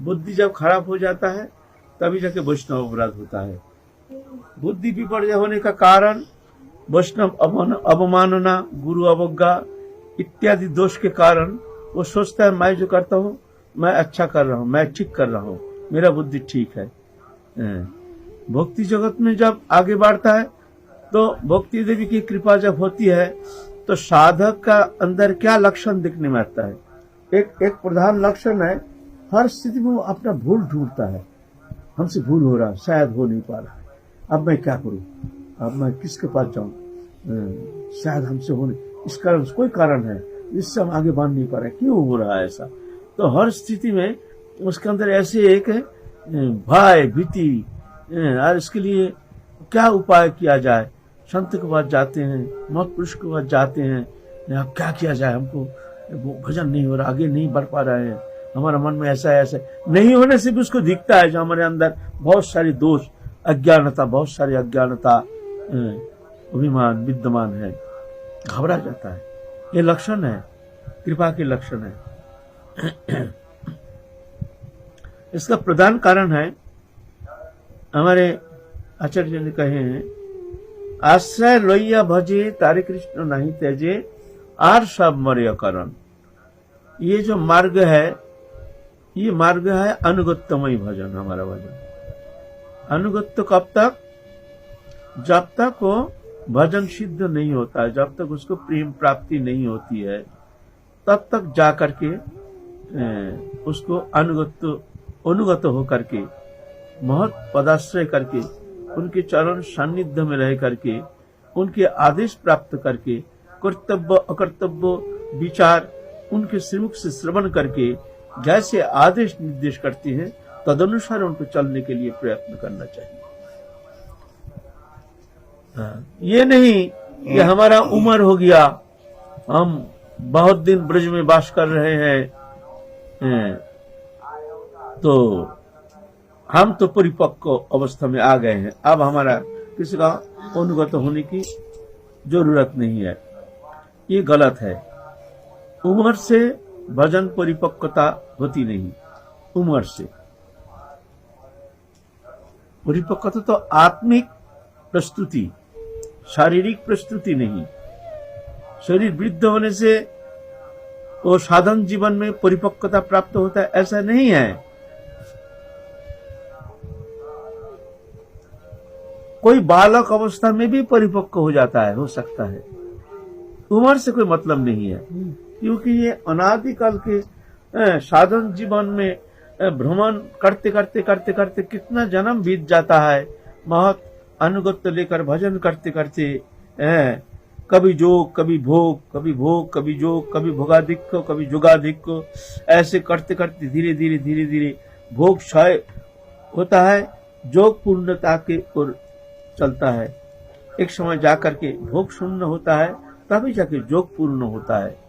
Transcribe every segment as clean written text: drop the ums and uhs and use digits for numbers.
बुद्धि जब खराब हो जाता है तभी जाके वैष्णव अपराध होता है। बुद्धि विपर्य होने का कारण वैष्णव अवमानना, गुरु अवज्ञा इत्यादि दोष के कारण वो सोचता है मैं जो करता हूँ मैं अच्छा कर रहा हूँ, मैं ठीक कर रहा हूँ, मेरा बुद्धि ठीक है। भक्ति जगत में जब आगे बढ़ता है तो भक्ति देवी की कृपा जब होती है तो साधक का अंदर क्या लक्षण दिखने में आता है। एक प्रधान लक्षण है, हर स्थिति में वो अपना भूल ढूंढता है। हमसे भूल हो रहा, शायद हो नहीं पा रहा, अब मैं क्या करूं, अब मैं किसके पास जाऊं, शायद हमसे हो नहीं, इस कारण कोई कारण है जिससे हम आगे बढ़ नहीं पा रहे, क्यों हो रहा है ऐसा। तो हर स्थिति में उसके अंदर ऐसे एक भय, भीति, और इसके लिए क्या उपाय किया जाए। संत के पास जाते हैं, महापुरुष के पास जाते हैं, अब क्या किया जाए, हमको वो भजन नहीं हो रहा, आगे नहीं बढ़ पा रहे हैं, हमारा मन में ऐसा ऐसा नहीं होने से भी उसको दिखता है जो हमारे अंदर बहुत सारी दोष, अज्ञानता, बहुत सारी अज्ञानता, अभिमान विद्यमान है, घबरा जाता है। ये लक्षण है, कृपा के लक्षण है। इसका प्रधान कारण है, हमारे आचार्य ने कहे हैं, आश्रय लोहिया भजे तारे कृष्ण नहीं तेजे आर सब मर्य करण। ये जो मार्ग है, ये मार्ग है अनुगत्यमय भजन। हमारा भजन अनुगत्य कब तक, जब तक वो भजन सिद्ध नहीं होता है, जब तक उसको प्रेम प्राप्ति नहीं होती है, तब तक जा करके उसको अनुगत होकर के, महत पदाश्रय करके, उनके चरण सान्निध्य में रह करके, उनके आदेश प्राप्त करके, कर्तव्य अकर्तव्य विचार उनके श्रीमुख से श्रवण करके जैसे आदेश निर्देश करते हैं तदनुसार उनको चलने के लिए प्रयत्न करना चाहिए। ये नहीं कि हमारा उम्र हो गया, हम बहुत दिन ब्रज में वास कर रहे हैं, तो हम तो परिपक्व अवस्था में आ गए हैं, अब हमारा किसी का अनुगत होने की जरूरत नहीं है। ये गलत है। उम्र से भजन परिपक्वता होती नहीं। उम्र से परिपक्वता तो आत्मिक प्रस्तुति, शारीरिक प्रस्तुति नहीं। शरीर वृद्ध होने से वो साधन जीवन में परिपक्वता प्राप्त होता है, ऐसा नहीं है। कोई बालक अवस्था में भी परिपक्व हो जाता है, हो सकता है। उम्र से कोई मतलब नहीं है, क्योंकि ये अनादिकाल के साधन जीवन में भ्रमण करते करते करते करते कितना जन्म बीत जाता है। महत अनुगत्य लेकर भजन करते करते कभी जोग, कभी भोग, कभी भोग, कभी जोग, कभी भोगाधिक्य, कभी जोगाधिक्य, ऐसे करते करते धीरे धीरे धीरे धीरे भोग क्षय होता है, जोग पूर्णता के ओर चलता है। एक समय जाकर के भोग शून्य होता है, तभी जाके जोग पूर्ण होता है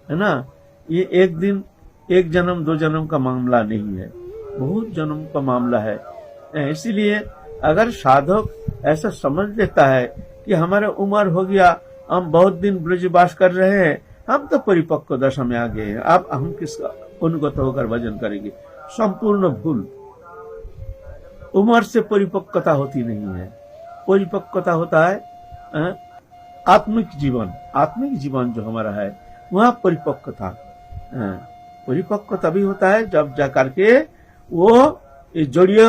ना। ये एक दिन, एक जन्म, दो जन्म का मामला नहीं है, बहुत जन्म का मामला है। इसीलिए अगर साधक ऐसा समझ लेता है कि हमारा उम्र हो गया, हम बहुत दिन ब्रजवास कर रहे हैं, हम तो परिपक्व दशा में आ गए हैं, अब हम किसका अनुगत होकर भजन करेंगे, संपूर्ण भूल। उम्र से परिपक्वता होती नहीं है। परिपक्वता होता है आत्मिक जीवन। आत्मिक जीवन जो हमारा है वहाँ परिपक्वता, परिपक्व तभी होता है जब जाकर के वो इस जड़ीय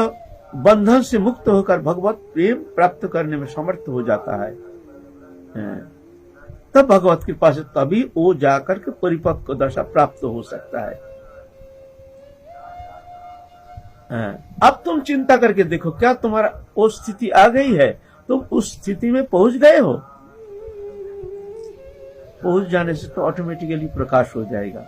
बंधन से मुक्त होकर भगवत प्रेम प्राप्त करने में समर्थ हो जाता है। तब भगवत कृपा से तभी वो जाकर के परिपक्व दशा प्राप्त हो सकता है। अब तुम चिंता करके देखो, क्या तुम्हारा वो स्थिति आ गई है, तुम उस स्थिति में पहुंच गए हो। पहुंच जाने से तो ऑटोमेटिकली प्रकाश हो जाएगा।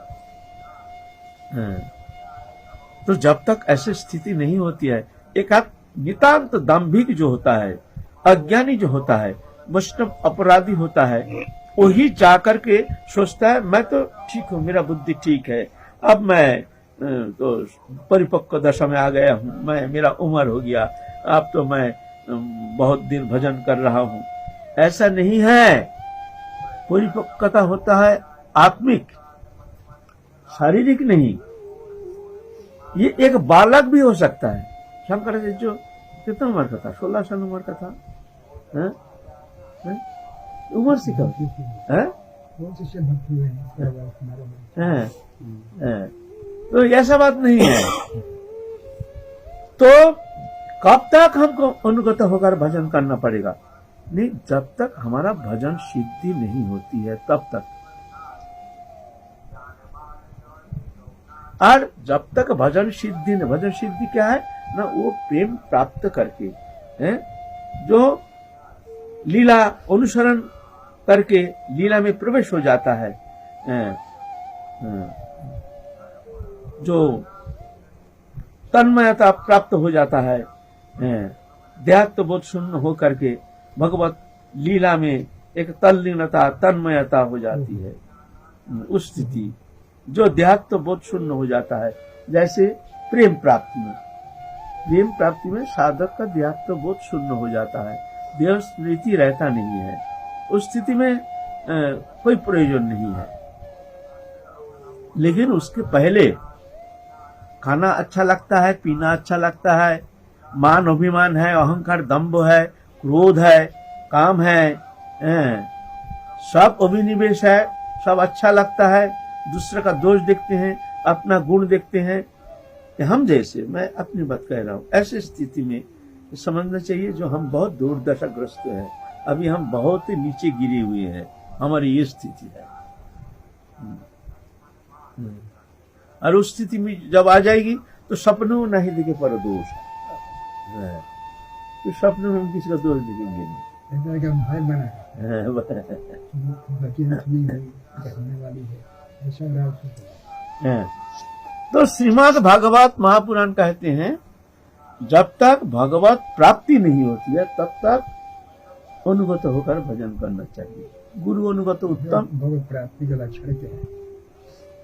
तो जब तक ऐसी स्थिति नहीं होती है, एक नितांत दाम्भिक जो होता है, अज्ञानी जो होता है, वैष्णव अपराधी होता है, वही जाकर के सोचता है मैं तो ठीक हूँ, मेरा बुद्धि ठीक है, अब मैं तो परिपक्व दशा में आ गया हूँ, मैं, मेरा उम्र हो गया, अब तो मैं बहुत दिन भजन कर रहा हूँ। ऐसा नहीं है। परिपक्वता होता है आत्मिक, शारीरिक नहीं। ये एक बालक भी हो सकता है। शंकराचार्य जो कितना उम्र का था? 16 साल उम्र का था। है? है? उम्र से कम है? तो ऐसा बात नहीं है। तो कब तक हमको अनुगत होकर भजन करना पड़ेगा? नहीं, जब तक हमारा भजन सिद्धि नहीं होती है तब तक। और जब तक भजन सिद्धि क्या है ना? वो प्रेम प्राप्त करके है, जो लीला अनुसरण करके लीला में प्रवेश हो जाता है, जो तन्मयता प्राप्त हो जाता है, देहात्म बोध शून्य हो करके भगवत लीला में एक तल्लीनता तन्मयता हो जाती है। उस स्थिति जो देहात्म बोध शून्य हो जाता है, जैसे प्रेम प्राप्ति में साधक का देहात्म बोध शून्य हो जाता है, देह स्मृति रहता नहीं है। उस स्थिति में कोई प्रयोजन नहीं है। लेकिन उसके पहले खाना अच्छा लगता है, पीना अच्छा लगता है, मान अभिमान है, अहंकार दंभ है, क्रोध है, काम है, सब अभिनिवेश है, सब अच्छा लगता है। दूसरे का दोष देखते हैं, अपना गुण देखते हैं। हम जैसे, मैं अपनी बात कह रहा हूं, ऐसी स्थिति में समझना चाहिए जो हम बहुत दुर्दशाग्रस्त हैं, अभी हम बहुत नीचे गिरे हुए हैं, हमारी ये स्थिति है। और उस स्थिति में जब आ जाएगी तो सपनों नहीं दिखे पर दोष है, तो सपनों में हम किसी का दोष दिखेंगे नहीं। तो श्रीमद् भागवत महापुराण कहते हैं, जब तक भगवत प्राप्ति नहीं होती है तब तक अनुगत होकर भजन करना चाहिए। गुरु अनुगत उत्तम। भगवत प्राप्ति का लक्षण क्या है?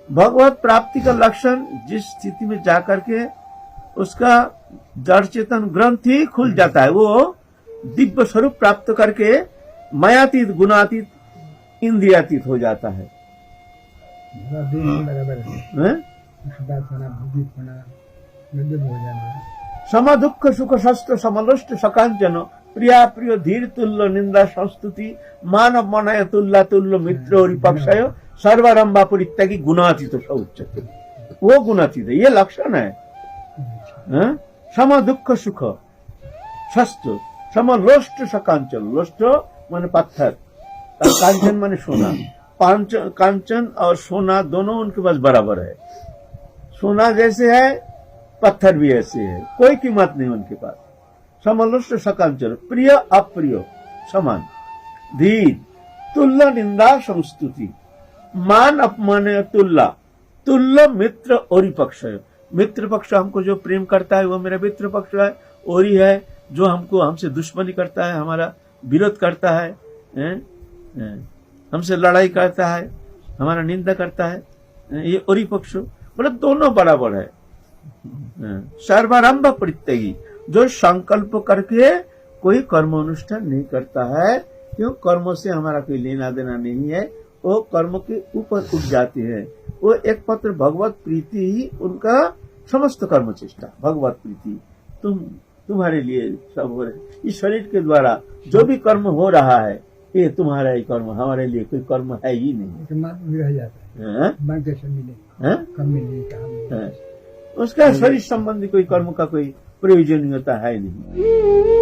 भगवत प्राप्ति का लक्षण जिस स्थिति में जाकर के उसका जड़ चेतन ग्रंथ ही खुल जाता है, वो दिव्य स्वरूप प्राप्त करके मायातीत, गुणातीत, इंद्रियातीत हो जाता है। सम दुख सुख शस्त्र समलुष्ट सकांचन प्रिया प्रिय धीर तुल्य निंदा संस्तुति मानव मनय तुल्ला तुल्य मित्र और पक्षय सर्वारंभा परित्यागी गुणातीत उच्चते। वो गुणातीत है, ये लक्षण है। सम दुख सुख शस्त्र समलोष्ट सकांचन, लोष्ट माने पत्थर, कांचन माने सोना। कांचन और सोना दोनों उनके पास बराबर है। सोना जैसे है, पत्थर भी ऐसे है, कोई कीमत नहीं उनके पास। समलोष्ट सकांचन, प्रिय अप्रिय समान, धीर तुल्य निंदा संस्तुति, मान अपमान तुल्य, तुल्य मित्र और पक्ष है। मित्र पक्ष हमको जो प्रेम करता है वो मेरा मित्र पक्ष है। ओरी है जो हमसे दुश्मनी करता है, हमारा विरोध करता है, हमसे लड़ाई करता है, हमारा निंदा करता है, ये ओरी पक्ष। मतलब दोनों बराबर है। सर्वारंभ परित्यागी, जो संकल्प करके कोई कर्म अनुष्ठान नहीं करता है, क्यों? कर्मों से हमारा कोई लेना देना नहीं है, वो कर्म के ऊपर उठ जाते हैं। वो एक पत्र भगवत प्रीति ही उनका समस्त कर्म चेष्टा। भगवत प्रीति तुम्हारे लिए सब हो रहे। इस शरीर के द्वारा जो भी कर्म हो रहा है ये तुम्हारा ही कर्म, हमारे लिए कोई कर्म है ही नहीं। उसका शरीर संबंधी कोई कर्म का कोई प्रयोजन होता है नहीं।